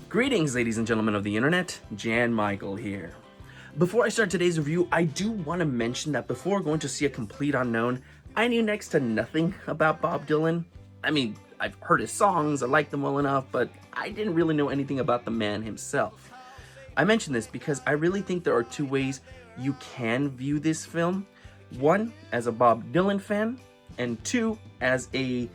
Greetings, ladies and gentlemen of the internet, Jan Michael here. Before I start today's review, I do want to mention that before going to see A Complete Unknown, I knew next to nothing about Bob Dylan. I mean, I've heard his songs, I like them well enough, but I didn't really know anything about the man himself. I mention this because I really think there are two ways you can view this film. One, as a Bob Dylan fan, and two, as a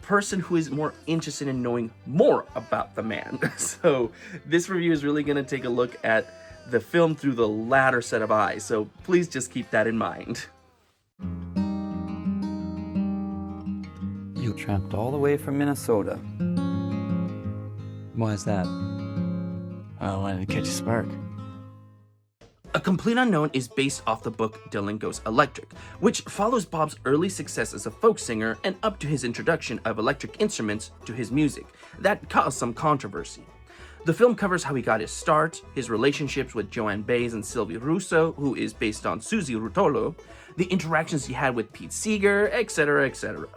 person who is more interested in knowing more about the man. So this review is really going to take a look at the film through the latter set of eyes, so please just keep that in mind. You tramped all the way from Minnesota. Why is that? I wanted to catch a spark. A Complete Unknown is based off the book Dylan Goes Electric, which follows Bob's early success as a folk singer and up to his introduction of electric instruments to his music that caused some controversy. The film covers how he got his start, his relationships with Joan Baez and Sylvie Russo, who is based on Susie Rutolo, the interactions he had with Pete Seeger, etc., etc.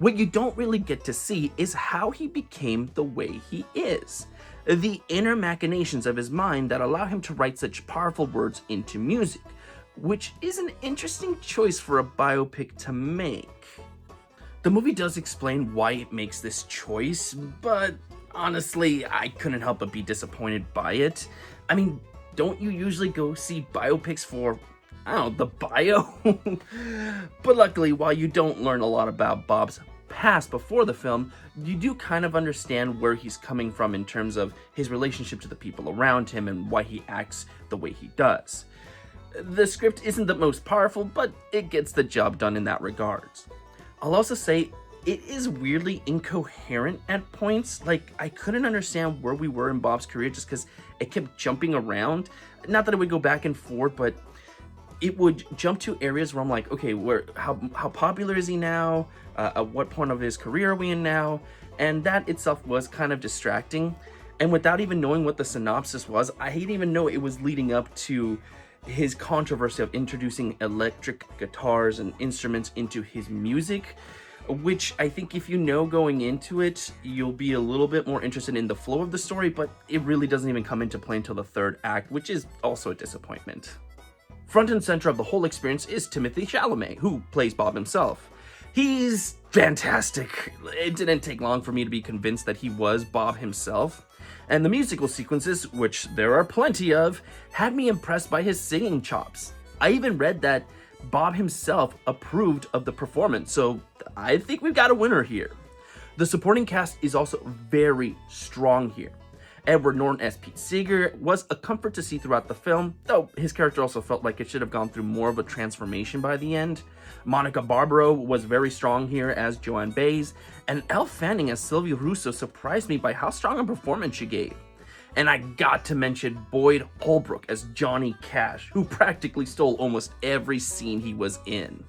What you don't really get to see is how he became the way he is. The inner machinations of his mind that allow him to write such powerful words into music, which is an interesting choice for a biopic to make. The movie does explain why it makes this choice, but honestly, I couldn't help but be disappointed by it. I mean, don't you usually go see biopics for, I don't know, the bio? But luckily, while you don't learn a lot about Bob's past before the film, you do kind of understand where he's coming from in terms of his relationship to the people around him and why he acts the way he does. The script isn't the most powerful, but it gets the job done in that regards. I'll also say it is weirdly incoherent at points. Like, I couldn't understand where we were in Bob's career just because it kept jumping around. Not that it would go back and forth, but it would jump to areas where I'm like, okay, how popular is he now? At what point of his career are we in now? And that itself was kind of distracting. And without even knowing what the synopsis was, I didn't even know it was leading up to his controversy of introducing electric guitars and instruments into his music, which I think if you know going into it, you'll be a little bit more interested in the flow of the story, but it really doesn't even come into play until the third act, which is also a disappointment. Front and center of the whole experience is Timothee Chalamet, who plays Bob himself. He's fantastic. It didn't take long for me to be convinced that he was Bob himself. And the musical sequences, which there are plenty of, had me impressed by his singing chops. I even read that Bob himself approved of the performance, so I think we've got a winner here. The supporting cast is also very strong here. Edward Norton as Pete Seeger was a comfort to see throughout the film, though his character also felt like it should have gone through more of a transformation by the end. Monica Barbaro was very strong here as Joan Baez, and Elle Fanning as Sylvie Russo surprised me by how strong a performance she gave. And I got to mention Boyd Holbrook as Johnny Cash, who practically stole almost every scene he was in.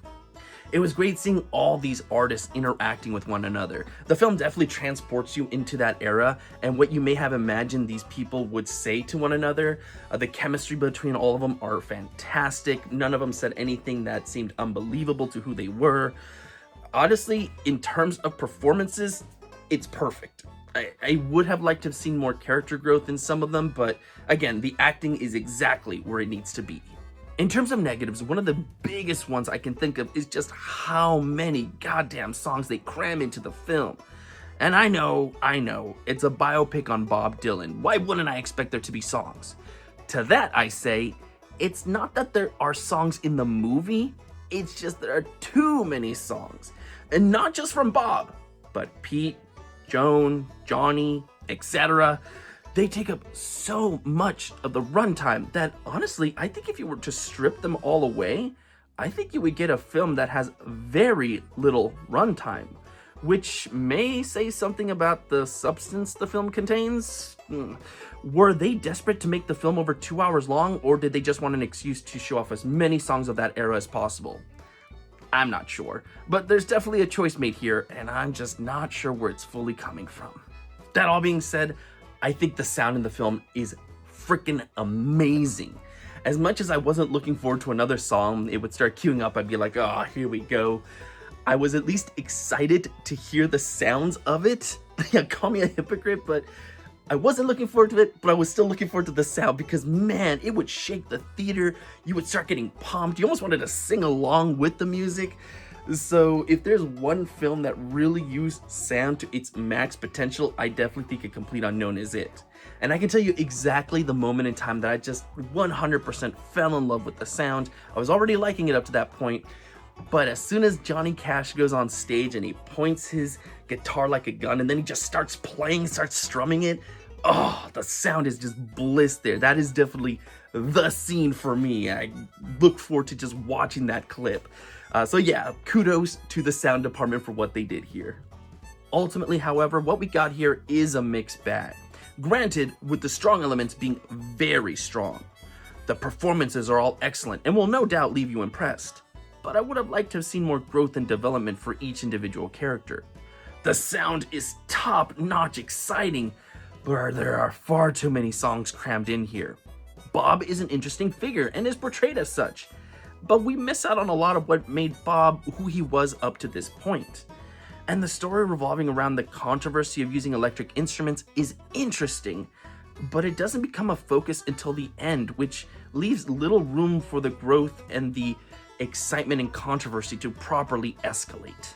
It was great seeing all these artists interacting with one another. The film definitely transports you into that era and what you may have imagined these people would say to one another. The chemistry between all of them are fantastic. None of them said anything that seemed unbelievable to who they were. Honestly, in terms of performances, it's perfect. I would have liked to have seen more character growth in some of them, but again, the acting is exactly where it needs to be. In terms of negatives, one of the biggest ones I can think of is just how many goddamn songs they cram into the film. And I know, it's a biopic on Bob Dylan. Why wouldn't I expect there to be songs? To that I say, it's not that there are songs in the movie, it's just there are too many songs. And not just from Bob, but Pete, Joan, Johnny, etc. They take up so much of the runtime that honestly, I think if you were to strip them all away, I think you would get a film that has very little runtime, which may say something about the substance the film contains. Were they desperate to make the film over 2 hours long, or did they just want an excuse to show off as many songs of that era as possible? I'm not sure, but there's definitely a choice made here, and I'm just not sure where it's fully coming from. That all being said, I think the sound in the film is freaking amazing. As much as I wasn't looking forward to another song, it would start queuing up, I'd be like, oh, here we go. I was at least excited to hear the sounds of it. Yeah, call me a hypocrite, but I wasn't looking forward to it, but I was still looking forward to the sound because, man, it would shake the theater. You would start getting pumped. You almost wanted to sing along with the music. So if there's one film that really used sound to its max potential, I definitely think A Complete Unknown is it. And I can tell you exactly the moment in time that I just 100% fell in love with the sound. I was already liking it up to that point, but as soon as Johnny Cash goes on stage and he points his guitar like a gun and then he just starts playing, starts strumming it, oh, the sound is just bliss there. That is definitely the scene for me. I look forward to just watching that clip. So yeah, kudos to the sound department for what they did here. Ultimately, however, what we got here is a mixed bag. Granted, with the strong elements being very strong. The performances are all excellent and will no doubt leave you impressed. But I would have liked to have seen more growth and development for each individual character. The sound is top-notch exciting, but there are far too many songs crammed in here. Bob is an interesting figure and is portrayed as such, but we miss out on a lot of what made Bob who he was up to this point. And the story revolving around the controversy of using electric instruments is interesting, but it doesn't become a focus until the end, which leaves little room for the growth and the excitement and controversy to properly escalate.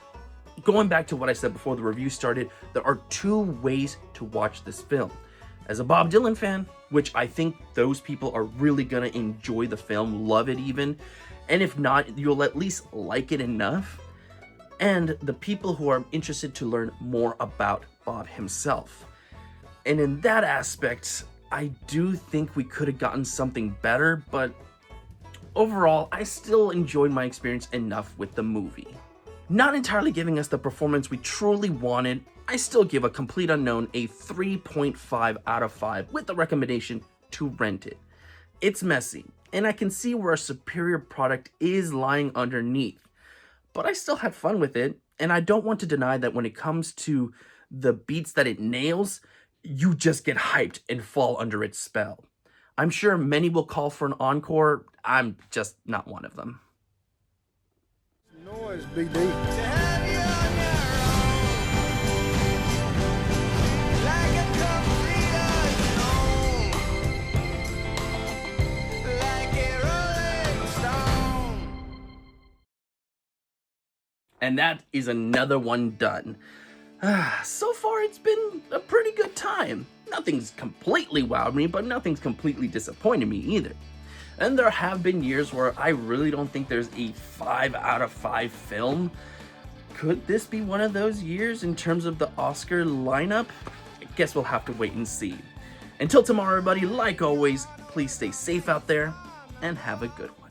Going back to what I said before the review started, there are two ways to watch this film. As a Bob Dylan fan, which I think those people are really gonna enjoy the film, love it even, and if not, you'll at least like it enough. And the people who are interested to learn more about Bob himself. And in that aspect, I do think we could have gotten something better, but overall, I still enjoyed my experience enough with the movie. Not entirely giving us the performance we truly wanted, I still give A Complete Unknown a 3.5 out of 5 with the recommendation to rent it. It's messy, and I can see where a superior product is lying underneath. But I still had fun with it, and I don't want to deny that when it comes to the beats that it nails, you just get hyped and fall under its spell. I'm sure many will call for an encore. I'm just not one of them. Noise, BD. And that is another one done. So far, it's been a pretty good time. Nothing's completely wowed me, but nothing's completely disappointed me either. And there have been years where I really don't think there's a 5 out of 5 film. Could this be one of those years in terms of the Oscar lineup? I guess we'll have to wait and see. Until tomorrow, everybody, like always, please stay safe out there and have a good one.